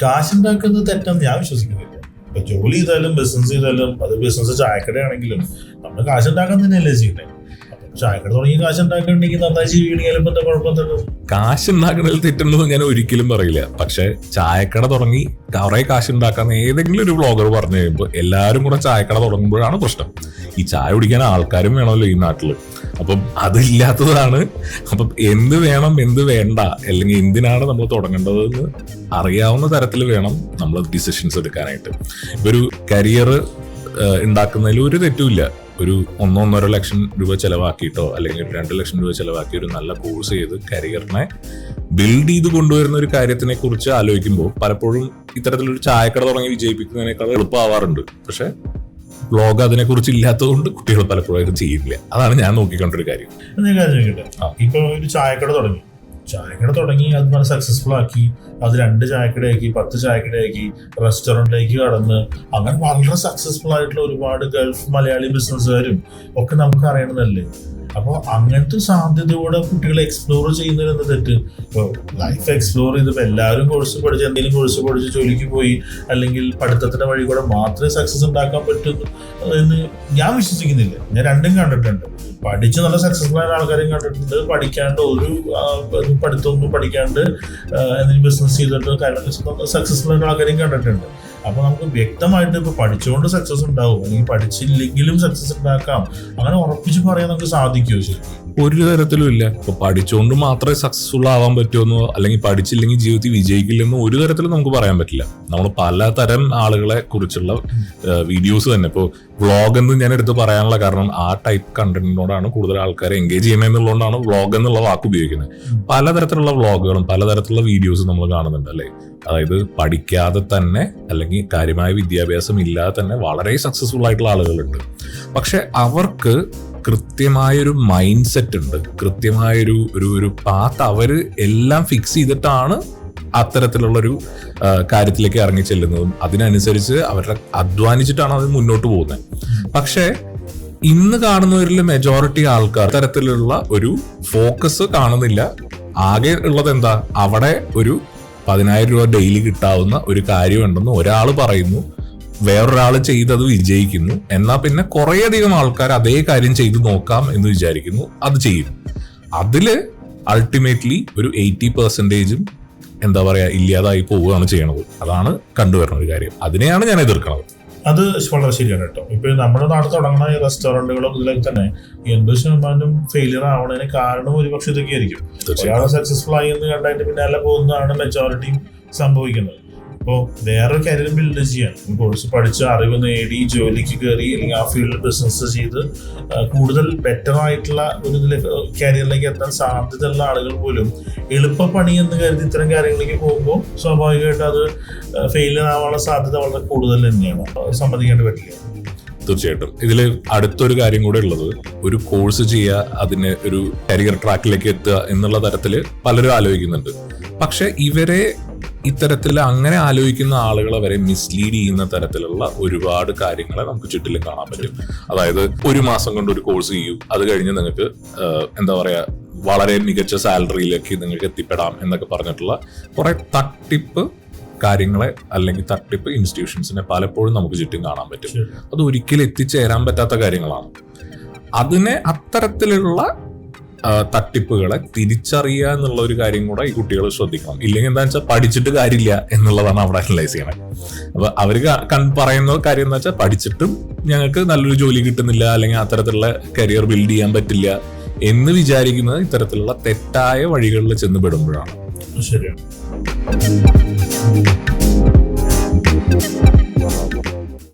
കാശുണ്ടാക്കുന്നത് തെറ്റാന്ന് ഞാൻ വിശ്വസിക്കുന്നില്ല. ഇപ്പൊ ജോലി ചെയ്താലും ബിസിനസ് ചെയ്താലും, അത് ബിസിനസ് ചായക്കടയാണെങ്കിലും നമ്മൾ കാശുണ്ടാക്കാൻ തന്നെയല്ലേ ചെയ്യുന്നത്. അപ്പൊ ചായക്കട തുടങ്ങി കാശുണ്ടാക്കണമെങ്കിൽ നന്നായി ജീവിക്കണമെങ്കിൽ ഇപ്പൊ എന്താ കുഴപ്പമെന്നുള്ളത്? കാശുണ്ടാക്കുന്നതിൽ തെറ്റുണ്ടെന്ന് ഞാൻ ഒരിക്കലും പറയില്ല. പക്ഷെ ചായക്കട തുടങ്ങി കുറെ കാശുണ്ടാക്കാന്ന് ഏതെങ്കിലും ഒരു വ്ളോഗർ പറഞ്ഞു കഴിയുമ്പോൾ എല്ലാവരും കൂടെ ചായക്കട തുടങ്ങുമ്പോഴാണ് പ്രശ്നം. ഈ ചായ കുടിക്കാൻ ആൾക്കാരും വേണമല്ലോ ഈ നാട്ടില്. അപ്പം അതില്ലാത്തതാണ്. അപ്പം എന്ത് വേണം എന്ത് വേണ്ട, അല്ലെങ്കിൽ എന്തിനാണ് നമ്മൾ തുടങ്ങേണ്ടതെന്ന് അറിയാവുന്ന തരത്തിൽ വേണം നമ്മൾ ഡിസിഷൻസ് എടുക്കാനായിട്ട്. ഇപ്പൊ ഒരു കരിയർ ഉണ്ടാക്കുന്നതിൽ ഒരു തെറ്റുമില്ല. ഒരു 1-1.5 ലക്ഷം രൂപ ചെലവാക്കിയിട്ടോ അല്ലെങ്കിൽ 2 ലക്ഷം രൂപ ചെലവാക്കി ഒരു നല്ല കോഴ്സ് ചെയ്ത് കരിയറിനെ ബിൽഡ് ചെയ്ത് കൊണ്ടുവരുന്ന ഒരു കാര്യത്തിനെ കുറിച്ച് ആലോചിക്കുമ്പോൾ പലപ്പോഴും ഇത്തരത്തിലൊരു ചായക്കട തുടങ്ങി വിജയിപ്പിക്കുന്നതിനേക്കാൾ എളുപ്പമാവാറുണ്ട്. പക്ഷെ വ്ളോഗ് അതിനെക്കുറിച്ച് ഇല്ലാത്തതുകൊണ്ട് കുട്ടികൾ പലപ്പോഴും അത് ചെയ്യില്ല. അതാണ് ഞാൻ നോക്കിക്കൊണ്ടൊരു കാര്യം. ഇപ്പൊ ഒരു ചായക്കട തുടങ്ങി അത് നല്ല സക്സസ്ഫുൾ ആക്കി, അത് 2 ചായക്കടയാക്കി, 10 ചായക്കടയാക്കി, റെസ്റ്റോറൻറ്റിലേക്ക് കടന്ന് അങ്ങനെ വളരെ സക്സസ്ഫുൾ ആയിട്ടുള്ള ഒരുപാട് ഗൾഫ് മലയാളി ബിസിനസ്സുകാരും ഒക്കെ നമുക്ക് അറിയണതല്ലേ. അപ്പോൾ അങ്ങനത്തെ സാധ്യതയോടെ കുട്ടികളെ എക്സ്പ്ലോർ ചെയ്യുന്നതിന് തെറ്റ്. ഇപ്പോൾ ലൈഫ് എക്സ്പ്ലോർ ചെയ്തപ്പോൾ എല്ലാവരും കോഴ്സ് പഠിച്ച് എന്തെങ്കിലും കോഴ്സ് പഠിച്ച് ജോലിക്ക് പോയി അല്ലെങ്കിൽ പഠിത്തത്തിന്റെ വഴി കൂടെ മാത്രമേ സക്സസ് ഉണ്ടാക്കാൻ പറ്റൂ എന്ന് ഞാൻ വിശ്വസിക്കുന്നില്ല. ഞാൻ രണ്ടും കണ്ടിട്ടുണ്ട്. പഠിച്ച് നല്ല സക്സസ്ഫുൾ ആയ ആൾക്കാരെയും കണ്ടിട്ടുണ്ട്, പഠിക്കാണ്ട് ഒരു പഠിത്തമൊന്നും പഠിക്കാണ്ട് എന്തെങ്കിലും ബിസിനസ് ചെയ്തിട്ട് സക്സസ്ഫുൾ ആയിട്ടുള്ള ആൾക്കാരെയും കണ്ടിട്ടുണ്ട്. അപ്പൊ നമുക്ക് വ്യക്തമായിട്ട് ഇപ്പൊ പഠിച്ചുകൊണ്ട് സക്സസ് ഉണ്ടാവും അല്ലെങ്കിൽ പഠിച്ചില്ലെങ്കിലും സക്സസ് ഉണ്ടാക്കാം അങ്ങനെ ഉറപ്പിച്ച് പറയാൻ നമുക്ക് സാധിക്കുമോ? ശരി, ഒരു തരത്തിലും ഇല്ല. ഇപ്പൊ പഠിച്ചുകൊണ്ട് മാത്രമേ സക്സസ്ഫുൾ ആവാൻ പറ്റുമെന്നോ അല്ലെങ്കിൽ പഠിച്ചില്ലെങ്കിൽ ജീവിതത്തിൽ വിജയിക്കില്ലെന്നോ ഒരു തരത്തിലും നമുക്ക് പറയാൻ പറ്റില്ല. നമ്മൾ പലതരം ആളുകളെ കുറിച്ചുള്ള വീഡിയോസ് തന്നെ, ഇപ്പോൾ വ്ളോഗ് എന്ന് ഞാൻ എടുത്ത് പറയാനുള്ള കാരണം ആ ടൈപ്പ് കണ്ടന്റിനോടാണ് കൂടുതൽ ആൾക്കാരെ എൻഗേജ് ചെയ്യുന്നതെന്നുള്ളതുകൊണ്ടാണ് വ്ളോഗ് എന്നുള്ള വാക്ക് ഉപയോഗിക്കുന്നത്. പലതരത്തിലുള്ള വ്ളോഗുകളും പലതരത്തിലുള്ള വീഡിയോസും നമ്മൾ കാണുന്നുണ്ട് അല്ലേ. അതായത് പഠിക്കാതെ തന്നെ അല്ലെങ്കിൽ കാര്യമായ വിദ്യാഭ്യാസം ഇല്ലാതെ തന്നെ വളരെ സക്സസ്ഫുൾ ആയിട്ടുള്ള ആളുകളുണ്ട്. പക്ഷെ അവർക്ക് കൃത്യമായൊരു മൈൻഡ് സെറ്റ് ഉണ്ട്, കൃത്യമായൊരു ഒരു പാത്ത് അവർ എല്ലാം ഫിക്സ് ചെയ്തിട്ടാണ് അത്തരത്തിലുള്ളൊരു കാര്യത്തിലേക്ക് ഇറങ്ങി ചെല്ലുന്നതും അതിനനുസരിച്ച് അവരുടെ അധ്വാനിച്ചിട്ടാണ് അത് മുന്നോട്ട് പോകുന്നത്. പക്ഷെ ഇന്ന് കാണുന്നവരിൽ മെജോറിറ്റി ആൾക്കാർ തരത്തിലുള്ള ഒരു ഫോക്കസ് കാണുന്നില്ല. ആകെ ഉള്ളത് എന്താ, അവിടെ ഒരു 10,000 രൂപ ഡെയിലി കിട്ടാവുന്ന ഒരു കാര്യമുണ്ടെന്ന് ഒരാൾ പറയുന്നു, വേറൊരാൾ ചെയ്തത് വിജയിക്കുന്നു, എന്നാൽ പിന്നെ കുറേയധികം ആൾക്കാർ അതേ കാര്യം ചെയ്തു നോക്കാം എന്ന് വിചാരിക്കുന്നു, അത് ചെയ്യുന്നു. അതില് അൾട്ടിമേറ്റ്ലി ഒരു 80% എന്താ പറയാ ഇല്ലാതായി പോവുകയാണ് ചെയ്യണത്. അതാണ് കണ്ടുവരുന്ന ഒരു കാര്യം. അതിനെയാണ് ഞാൻ എതിർക്കുന്നത്. അത് വളരെ ശരിയാണ് കേട്ടോ. ഇപ്പൊ നമ്മുടെ നാട്ടിൽ തുടങ്ങുന്ന ഈ റെസ്റ്റോറന്റുകളും ഇതിലൊക്കെ തന്നെ 80% ഫെയിലിയർ ആവണതിന് കാരണം ഒരുപക്ഷെ ഇതൊക്കെ ആയിരിക്കും. ഒരാളെ സക്സസ്ഫുൾ ആയി എന്ന് കണ്ടതിന്റെ പിന്നാലെ പോകുന്നതാണ് മെജോറിറ്റിയും സംഭവിക്കുന്നത്. ഇപ്പോൾ വേറൊരു കരിയർ ബിൽഡ് ചെയ്യാൻ കോഴ്സ് പഠിച്ച് അറിവ് നേടി ജോലിക്ക് കയറി അല്ലെങ്കിൽ ആ ഫീൽഡിൽ ബിസിനസ് ചെയ്ത് കൂടുതൽ ബെറ്റർ ആയിട്ടുള്ള ഒരു കരിയറിലേക്ക് എത്താൻ സാധ്യതയുള്ള ആളുകൾ പോലും എളുപ്പപ്പണി എന്ന് കരുതി ഇത്തരം കാര്യങ്ങളിലേക്ക് പോകുമ്പോൾ സ്വാഭാവികമായിട്ട് അത് ഫെയിലിയർ ആവാനുള്ള സാധ്യത വളരെ കൂടുതൽ തന്നെയാണ്. സമ്മതിക്കേണ്ടി പറ്റില്ല. തീർച്ചയായിട്ടും. ഇതിൽ അടുത്തൊരു കാര്യം കൂടെ ഉള്ളത്, ഒരു കോഴ്സ് ചെയ്യുക, അതിന് ഒരു കരിയർ ട്രാക്കിലേക്ക് എത്തുക എന്നുള്ള തരത്തിൽ പലരും ആലോചിക്കുന്നുണ്ട്. പക്ഷെ ഇവരെ ഇത്തരത്തിൽ അങ്ങനെ ആലോചിക്കുന്ന ആളുകളെ വരെ മിസ്ലീഡ് ചെയ്യുന്ന തരത്തിലുള്ള ഒരുപാട് കാര്യങ്ങളെ നമുക്ക് ചുറ്റിലും കാണാൻ പറ്റും. അതായത് 1 മാസം കൊണ്ട് ഒരു കോഴ്സ് ചെയ്യൂ, അത് കഴിഞ്ഞ് നിങ്ങൾക്ക് എന്താ പറയാ വളരെ മികച്ച സാലറിയിലേക്ക് നിങ്ങൾക്ക് എത്തിപ്പെടാം എന്നൊക്കെ പറഞ്ഞിട്ടുള്ള കുറെ തട്ടിപ്പ് കാര്യങ്ങളെ അല്ലെങ്കിൽ തട്ടിപ്പ് ഇൻസ്റ്റിറ്റ്യൂഷൻസിനെ പലപ്പോഴും നമുക്ക് ചുറ്റും കാണാൻ പറ്റും. അത് ഒരിക്കലും എത്തിച്ചേരാൻ പറ്റാത്ത കാര്യങ്ങളാണ്. അതിനെ അത്തരത്തിലുള്ള തട്ടിപ്പുകളെ തിരിച്ചറിയുക എന്നുള്ള ഒരു കാര്യം കൂടെ ഈ കുട്ടികൾ ശ്രദ്ധിക്കണം. ഇല്ലെങ്കിൽ എന്താ വെച്ചാൽ പഠിച്ചിട്ട് കാര്യമില്ല എന്നുള്ളതാണ് അവിടെ അനലൈസ് ചെയ്യണത്. അപ്പൊ അവര് പറയുന്ന കാര്യം എന്താ വെച്ചാൽ പഠിച്ചിട്ടും ഞങ്ങൾക്ക് നല്ലൊരു ജോലി കിട്ടുന്നില്ല അല്ലെങ്കിൽ അത്തരത്തിലുള്ള കരിയർ ബിൽഡ് ചെയ്യാൻ പറ്റില്ല എന്ന് വിചാരിക്കുന്നത് ഇത്തരത്തിലുള്ള തെറ്റായ വഴികളിൽ ചെന്ന് പെടുമ്പോഴാണ്. ശരിയാണ്.